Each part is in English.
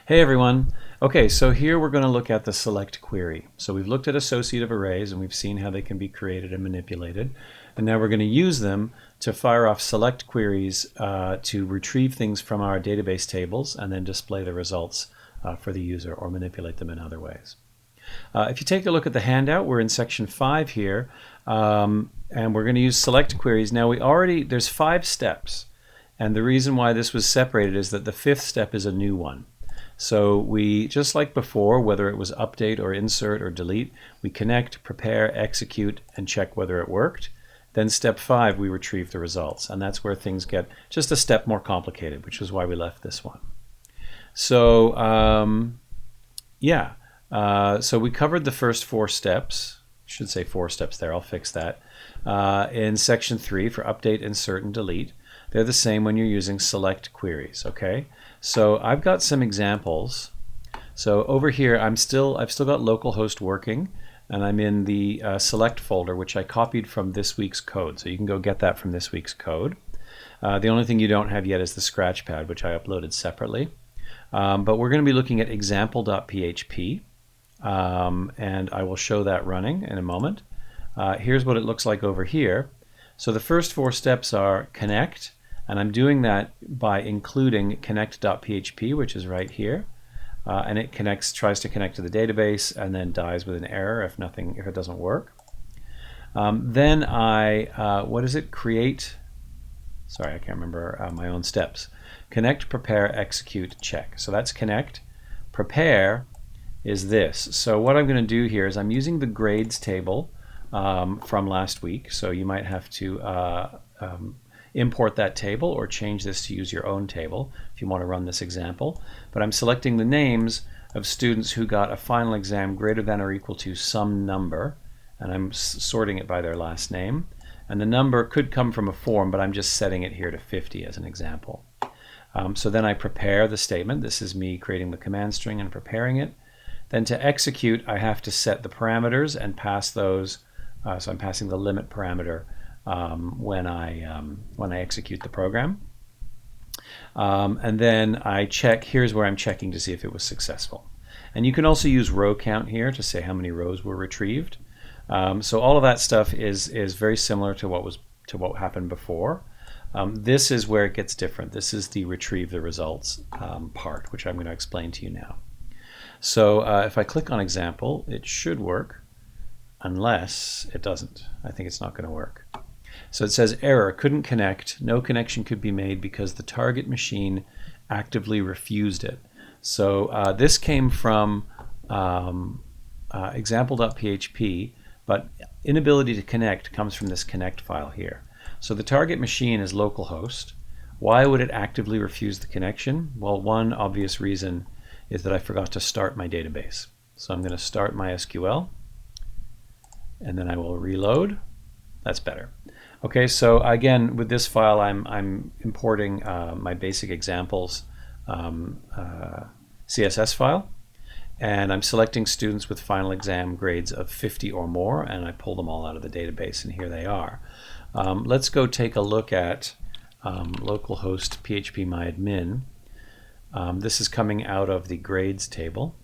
Hey everyone. Okay, so here we're going to look at the select query. So we've looked at associative arrays and we've seen how they can be created and manipulated. And now we're going to use them to fire off select queries to retrieve things from our database tables and then display the results for the user or manipulate them in other ways. If you take a look at the handout, we're in section 5 here, and we're going to use select queries. Now there's 5 steps, and the reason why this was separated is that the 5th step is a new one. So we, just like before, whether it was update or insert or delete, we connect, prepare, execute, and check whether it worked. Then step 5, we retrieve the results, and that's where things get just a step more complicated, which is why we left this one. So so we covered the first 4 steps. I should say 4 steps there, I'll fix that. In section 3 for update, insert, and delete. They're the same when you're using select queries, okay? So I've got some examples. So over here, I've still got localhost working, and I'm in the select folder, which I copied from this week's code. So you can go get that from this week's code. The only thing you don't have yet is the scratchpad, which I uploaded separately. But we're going to be looking at example.php, and I will show that running in a moment. Here's what it looks like over here. So the first 4 steps are connect, and I'm doing that by including connect.php, which is right here, and it tries to connect to the database, and then dies with an error if it doesn't work. Then create. Sorry, I can't remember my own steps. Connect, prepare, execute, check. So that's connect. Prepare is this. So what I'm going to do here is I'm using the grades table from last week. So you might have to import that table or change this to use your own table if you want to run this example. But I'm selecting the names of students who got a final exam greater than or equal to some number, and I'm sorting it by their last name. And the number could come from a form, but I'm just setting it here to 50 as an example. So then I prepare the statement. This is me creating the command string and preparing it. Then to execute, I have to set the parameters and pass those. So I'm passing the limit parameter when I execute the program. And then I check. Here's where I'm checking to see if it was successful. And you can also use row count here to say how many rows were retrieved. So all of that stuff is very similar to what happened before. This is where it gets different. This is the retrieve the results part, which I'm going to explain to you now. So if I click on example, it should work, unless it doesn't. I think it's not going to work. So it says error, couldn't connect, no connection could be made because the target machine actively refused it. So this came from example.php, but inability to connect comes from this connect file here. So the target machine is localhost. Why would it actively refuse the connection? Well, one obvious reason is that I forgot to start my database. So I'm going to start MySQL, and then I will reload. That's better. Okay, so again, with this file, I'm importing my basic examples CSS file, and I'm selecting students with final exam grades of 50 or more, and I pull them all out of the database, and here they are. Let's go take a look at localhost phpMyAdmin. This is coming out of the grades table.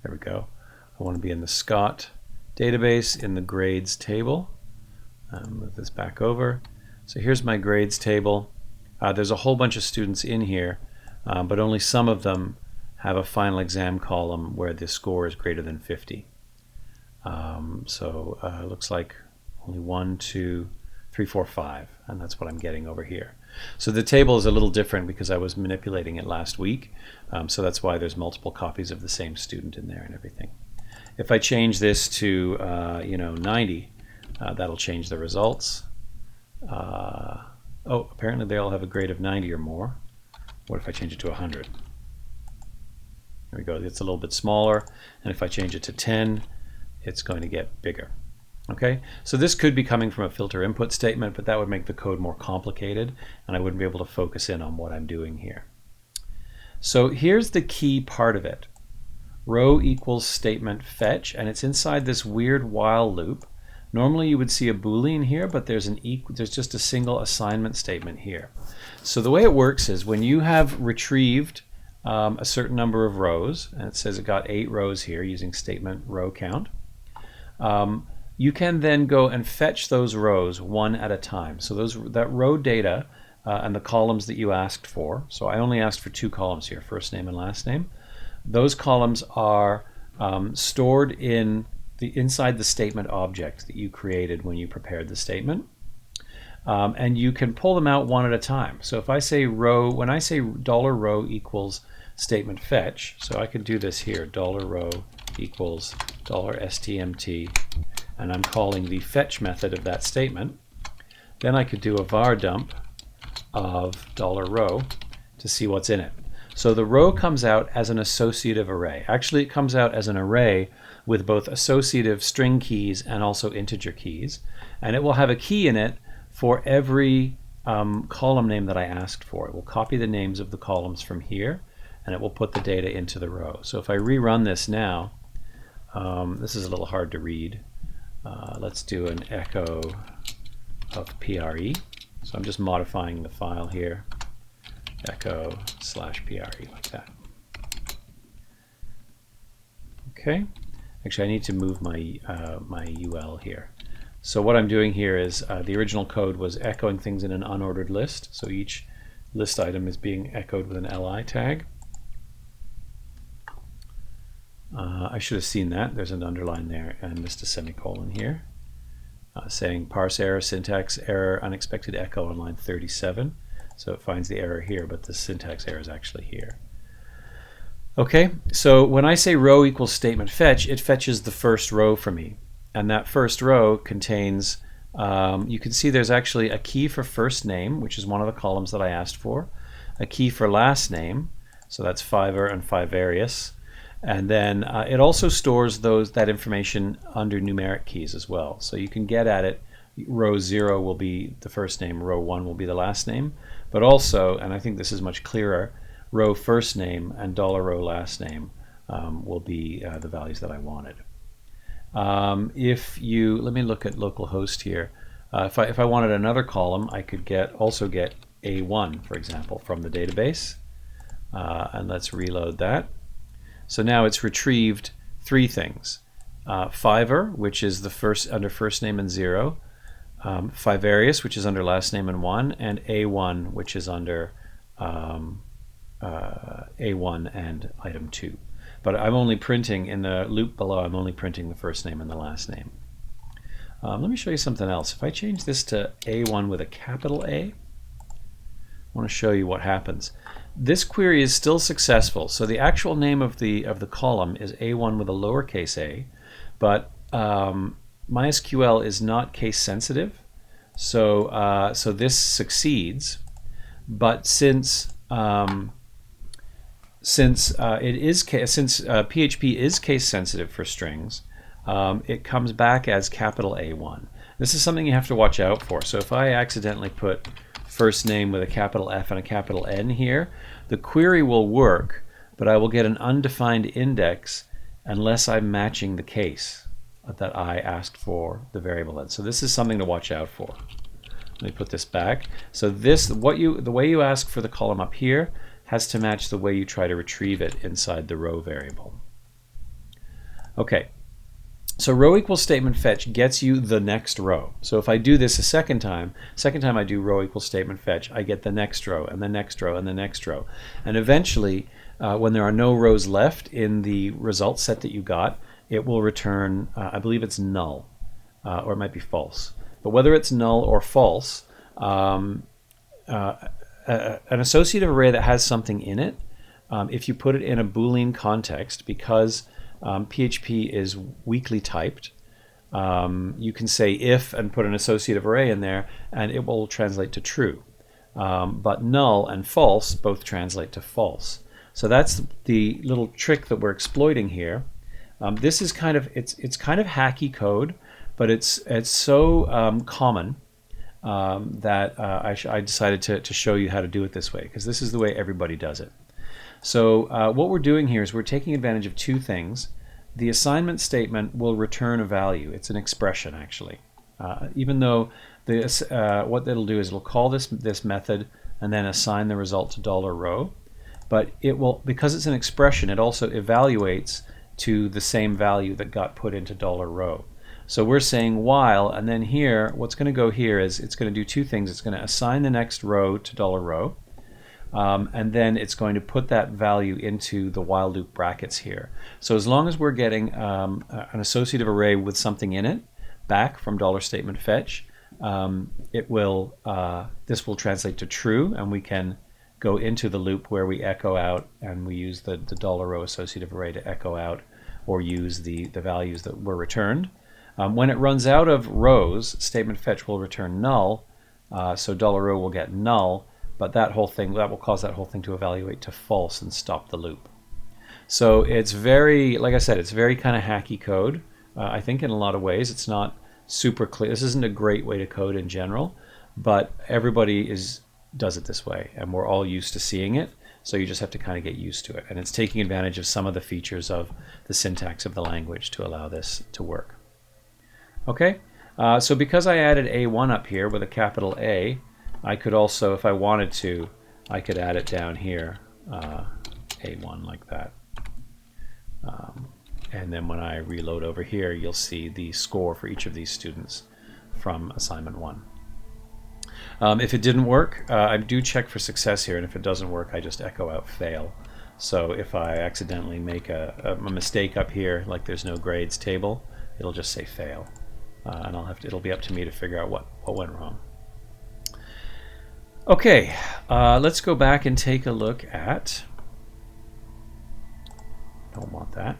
There we go. I want to be in the Scott database in the grades table. Move this back over. So here's my grades table. There's a whole bunch of students in here, but only some of them have a final exam column where the score is greater than 50. It looks like only 1, 2, 3, 4, 5, and that's what I'm getting over here. So the table is a little different because I was manipulating it last week, so that's why there's multiple copies of the same student in there and everything. If I change this to 90, that'll change the results. Apparently they all have a grade of 90 or more. What if I change it to 100? There we go, it's a little bit smaller, and if I change it to 10, it's going to get bigger. Okay, so this could be coming from a filter input statement, but that would make the code more complicated, and I wouldn't be able to focus in on what I'm doing here. So here's the key part of it. Row equals statement fetch, and it's inside this weird while loop Normally you would see a Boolean here, but there's just a single assignment statement here. So the way it works is when you have retrieved a certain number of rows, and it says it got 8 rows here using statement row count, you can then go and fetch those rows one at a time. So that row data and the columns that you asked for, so I only asked for 2 columns here, first name and last name. Those columns are stored inside the statement object that you created when you prepared the statement. And you can pull them out one at a time. So if I say row, when I say $row equals statement fetch, so I could do this here, $row equals $stmt, and I'm calling the fetch method of that statement, then I could do a var dump of $row to see what's in it. So the row comes out as an associative array. Actually, it comes out as an array with both associative string keys and also integer keys. And it will have a key in it for every column name that I asked for. It will copy the names of the columns from here, and it will put the data into the row. So if I rerun this now, this is a little hard to read. Let's do an echo of PRE. So I'm just modifying the file here, echo/PRE, like that. Okay. Actually, I need to move my my UL here. So what I'm doing here is the original code was echoing things in an unordered list. So each list item is being echoed with an li tag. I should have seen that. There's an underline there and missed a semicolon here. Saying parse error, syntax error, unexpected echo on line 37. So it finds the error here, but the syntax error is actually here. Okay, so when I say row equals statement fetch, it fetches the first row for me. And that first row contains, you can see there's actually a key for first name, which is one of the columns that I asked for, a key for last name, so that's Fiverr and Fivarius, and then it also stores that information under numeric keys as well. So you can get at it, row 0 will be the first name, row 1 will be the last name, but also, and I think this is much clearer, row first name and $row last name will be the values that I wanted. Let me look at localhost here. If I wanted another column, I could also get A1, for example, from the database. And let's reload that. So now it's retrieved 3 things. Fiverr, which is under first name and 0. Fivarius, which is under last name and 1. And A1, which is under A1 and item 2. But I'm only printing, in the loop below, I'm only printing the first name and the last name. Let me show you something else. If I change this to A1 with a capital A, I want to show you what happens. This query is still successful. So the actual name of the column is A1 with a lowercase a, but MySQL is not case sensitive. So this succeeds, but since PHP is case sensitive for strings, it comes back as capital A1. This is something you have to watch out for. So if I accidentally put first name with a capital F and a capital N here, the query will work, but I will get an undefined index unless I'm matching the case that I asked for the variable in. So this is something to watch out for. Let me put this back. So the way you ask for the column up here has to match the way you try to retrieve it inside the row variable. Okay, so row equals statement fetch gets you the next row. So if I do this a second time I do row equals statement fetch, I get the next row and the next row and the next row. And eventually, when there are no rows left in the result set that you got, it will return, I believe it's null, or it might be false. But whether it's null or false, an associative array that has something in it, if you put it in a Boolean context, because PHP is weakly typed, you can say if and put an associative array in there and it will translate to true. But null and false both translate to false. So that's the little trick that we're exploiting here. This is kind of, it's kind of hacky code, but it's so common that I decided to show you how to do it this way, because this is the way everybody does it. So what we're doing here is we're taking advantage of 2 things. the assignment statement will return a value. It's an expression, actually. Even though what it'll do is it'll call this method and then assign the result to $row. But it will, because it's an expression, it also evaluates to the same value that got put into $row. So we're saying while, and then here, what's going to go here is it's going to do two things. It's going to assign the next row to $row, and then it's going to put that value into the while loop brackets here. So as long as we're getting an associative array with something in it back from $statement fetch, this will translate to true, and we can go into the loop where we echo out, and we use the $row associative array to echo out or use the values that were returned. When it runs out of rows, statement fetch will return null, so $row will get null, but that will cause that whole thing to evaluate to false and stop the loop. So it's very, like I said, it's very kind of hacky code. I think in a lot of ways it's not super clear. This isn't a great way to code in general, but everybody does it this way, and we're all used to seeing it, so you just have to kind of get used to it. And it's taking advantage of some of the features of the syntax of the language to allow this to work. Okay, so because I added A1 up here with a capital A, I could also, if I wanted to, I could add it down here, A1 like that. And then when I reload over here, you'll see the score for each of these students from assignment 1. If it didn't work, I do check for success here, and if it doesn't work, I just echo out fail. So if I accidentally make a mistake up here, like there's no grades table, it'll just say fail. And it'll be up to me to figure out what went wrong. Okay, let's go back and take a look at, don't want that.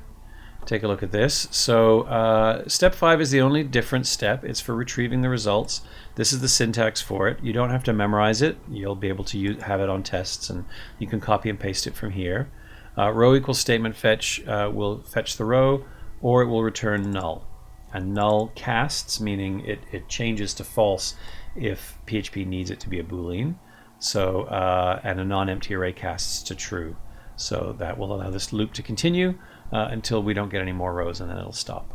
Take a look at this. So step 5 is the only different step. It's for retrieving the results. This is the syntax for it. You don't have to memorize it. You'll be able to have it on tests, and you can copy and paste it from here. Row equals statement fetch will fetch the row, or it will return null. And null casts, meaning it changes to false if PHP needs it to be a Boolean. So and a non-empty array casts to true. So that will allow this loop to continue until we don't get any more rows, and then it'll stop.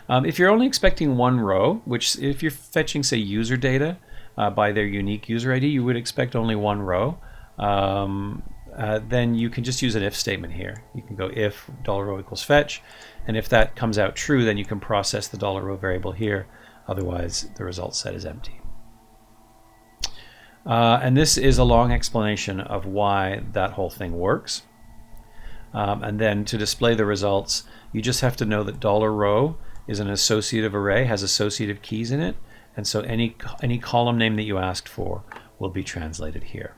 If you're only expecting one row, which if you're fetching, say, user data by their unique user ID, you would expect only one row, then you can just use an if statement here. You can go if $row equals fetch, and if that comes out true, then you can process the $row variable here. Otherwise, the result set is empty. And this is a long explanation of why that whole thing works. And then to display the results, you just have to know that $row is an associative array, has associative keys in it, and so any column name that you asked for will be translated here.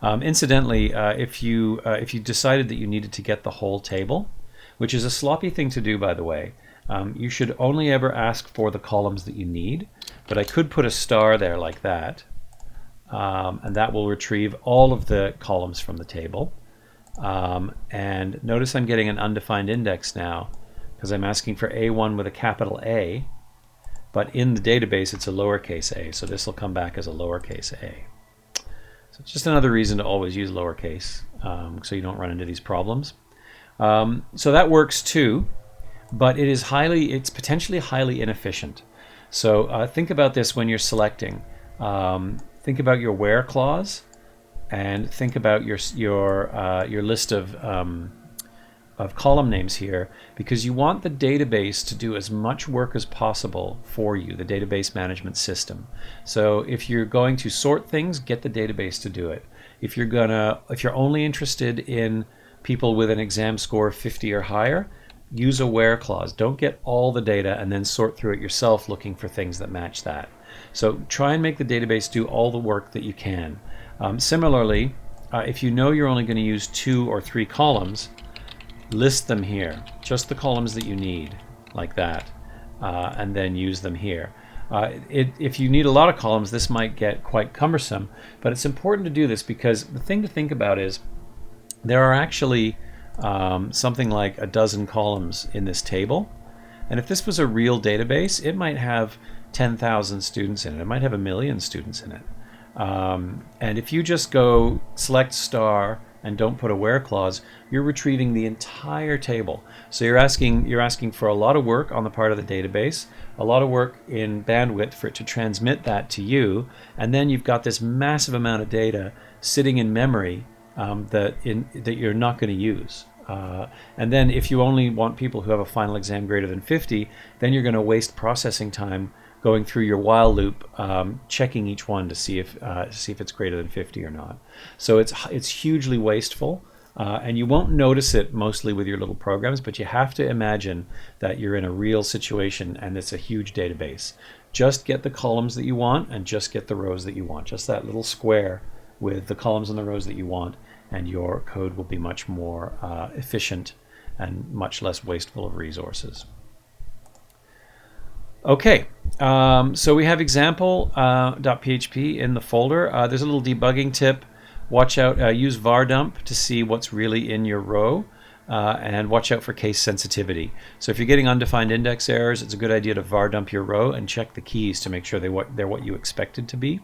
Incidentally, if you decided that you needed to get the whole table, which is a sloppy thing to do, by the way, you should only ever ask for the columns that you need, but I could put a star there like that, and that will retrieve all of the columns from the table. And notice I'm getting an undefined index now because I'm asking for A1 with a capital A, but in the database it's a lowercase a, so this will come back as a lowercase a. So it's just another reason to always use lowercase so you don't run into these problems. So that works too, but it's potentially highly inefficient. So think about this when you're selecting. Think about your where clause, and think about your list of column names here, because you want the database to do as much work as possible for you, the database management system. So if you're going to sort things, get the database to do it. If you're only interested in people with an exam score of 50 or higher, use a where clause. Don't get all the data and then sort through it yourself looking for things that match that. So try and make the database do all the work that you can. Similarly, if you know you're only going to use 2 or 3 columns, list them here, just the columns that you need, like that, and then use them here. If you need a lot of columns, this might get quite cumbersome, but it's important to do this because the thing to think about is there are actually something like a dozen columns in this table, and if this was a real database, it might have 10,000 students in it. It might have 1 million students in it. And if you just go select star and don't put a where clause, you're retrieving the entire table. So you're asking for a lot of work on the part of the database, a lot of work in bandwidth for it to transmit that to you, and then you've got this massive amount of data sitting in memory that you're not going to use. And then if you only want people who have a final exam greater than 50, then you're going to waste processing time going through your while loop, checking each one to see if it's greater than 50 or not. So it's hugely wasteful, and you won't notice it mostly with your little programs, but you have to imagine that you're in a real situation and it's a huge database. Just get the columns that you want and just get the rows that you want. Just that little square with the columns and the rows that you want, and your code will be much more efficient and much less wasteful of resources. Okay, so we have example.php in the folder. There's a little debugging tip. Watch out, use var dump to see what's really in your row, and watch out for case sensitivity. So if you're getting undefined index errors, it's a good idea to var dump your row and check the keys to make sure they're what you expected to be.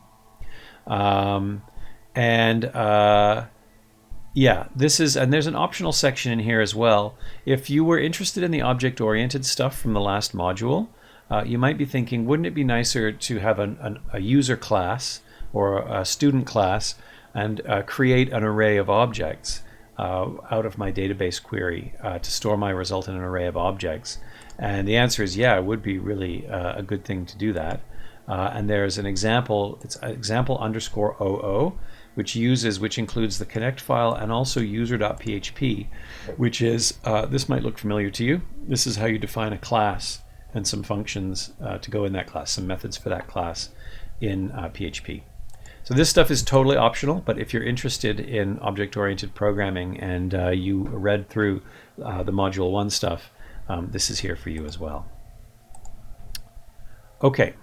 Yeah, there's an optional section in here as well. If you were interested in the object-oriented stuff from the last module, you might be thinking, wouldn't it be nicer to have a user class or a student class and create an array of objects out of my database query to store my result in an array of objects? And the answer is yeah, it would be really a good thing to do that. And there's an example, it's example_00, which includes the connect file and also user.php, which is, this might look familiar to you. This is how you define a class and some functions to go in that class, some methods for that class in PHP. So this stuff is totally optional, but if you're interested in object-oriented programming and you read through the Module 1 stuff, this is here for you as well. Okay,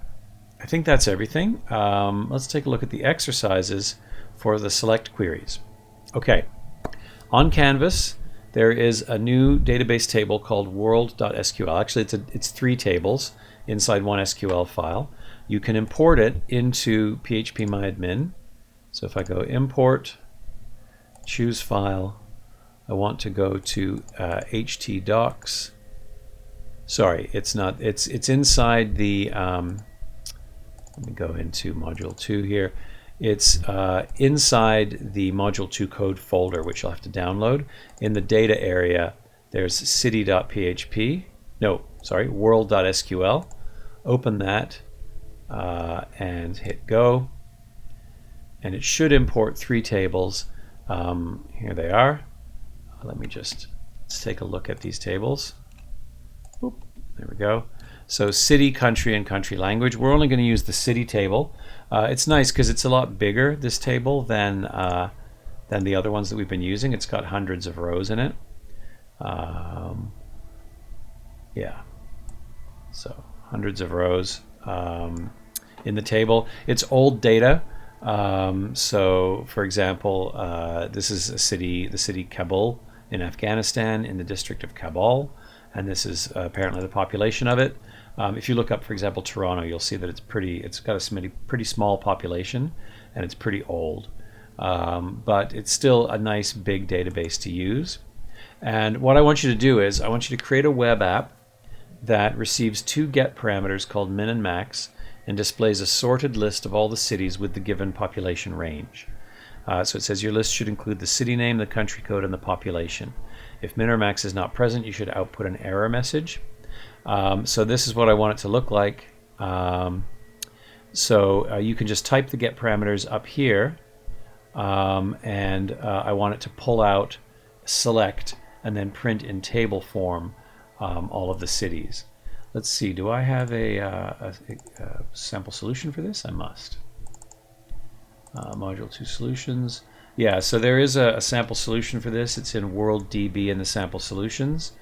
I think that's everything. Let's take a look at the exercises for the select queries. Okay, on Canvas there is a new database table called world.sql. Actually, it's 3 tables inside one SQL file. You can import it into phpMyAdmin. So if I go import, choose file, I want to go to htdocs. Sorry, it's not. It's inside the. Let me go into module 2 here. It's inside the module 2 code folder, which you'll have to download. In the data area, there's city.php. No, sorry, world.sql. Open that and hit go. And it should import 3 tables. Here they are. Let's take a look at these tables. Oop, there we go. So city, country, and country language. We're only going to use the city table. It's nice because it's a lot bigger, this table, than the other ones that we've been using. It's got hundreds of rows in it. Yeah, so hundreds of rows in the table. It's old data. So, for example, this is the city Kabul in Afghanistan, in the district of Kabul, and this is apparently the population of it. If you look up, for example, Toronto, you'll see that it's got a pretty small population, and it's pretty old. But it's still a nice big database to use. And what I want you to do is I want you to create a web app that receives 2 get parameters called min and max and displays a sorted list of all the cities with the given population range. So it says your list should include the city name, the country code, and the population. If min or max is not present, you should output an error message. So this is what I want it to look like. So you can just type the get parameters up here, and I want it to pull out select and then print in table form all of the cities. Let's see, do I have a sample solution for this? I must. Module 2 solutions. Yeah, so there is a sample solution for this. It's in WorldDB in the sample solutions.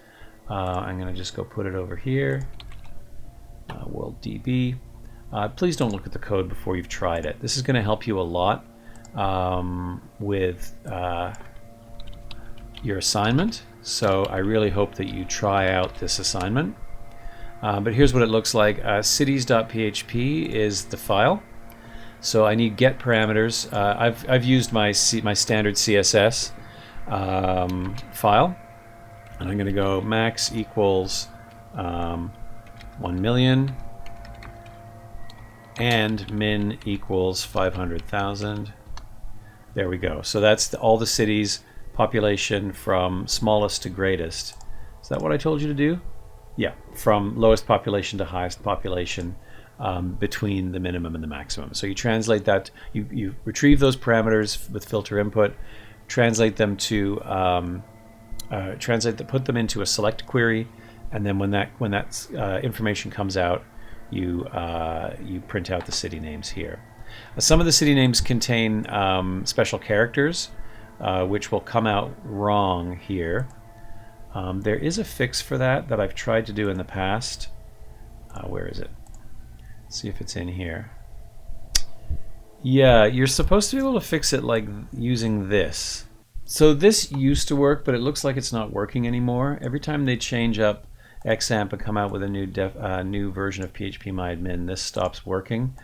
I'm going to just go put it over here. WorldDB. Please don't look at the code before you've tried it. This is going to help you a lot with your assignment. So I really hope that you try out this assignment. But here's what it looks like. Cities.php is the file. So I need get parameters. I've used my standard CSS, file, and I'm going to go max equals 1 million and min equals 500,000. There we go. So that's all the cities' population from smallest to greatest. Is that what I told you to do? Yeah, from lowest population to highest population between the minimum and the maximum. So you translate that, you retrieve those parameters with filter input, translate them to put them into a select query, and then when that information comes out, you print out the city names here. Some of the city names contain special characters, which will come out wrong here. There is a fix for that I've tried to do in the past. Where is it? Let's see if it's in here. Yeah, you're supposed to be able to fix it like using this. So this used to work, but it looks like it's not working anymore. Every time they change up XAMPP and come out with a new version of PHP-MyAdmin, this stops working.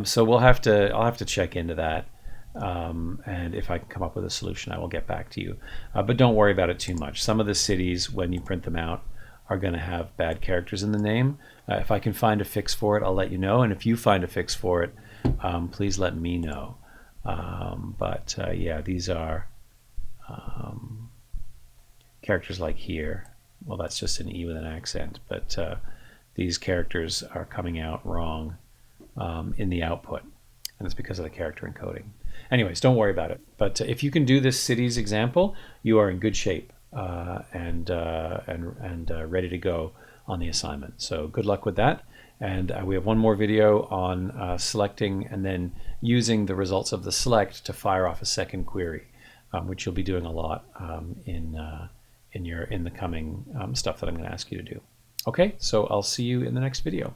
So I'll have to check into that. And if I can come up with a solution, I will get back to you. But don't worry about it too much. Some of the cities, when you print them out, are going to have bad characters in the name. If I can find a fix for it, I'll let you know. And if you find a fix for it, please let me know. Yeah, these are characters like here. Well, that's just an E with an accent. But these characters are coming out wrong in the output. And it's because of the character encoding. Anyways, don't worry about it. But if you can do this cities example, you are in good shape and ready to go on the assignment. So good luck with that. And we have one more video on selecting and then using the results of the select to fire off a second query, which you'll be doing a lot in the coming stuff that I'm going to ask you to do. Okay, so I'll see you in the next video.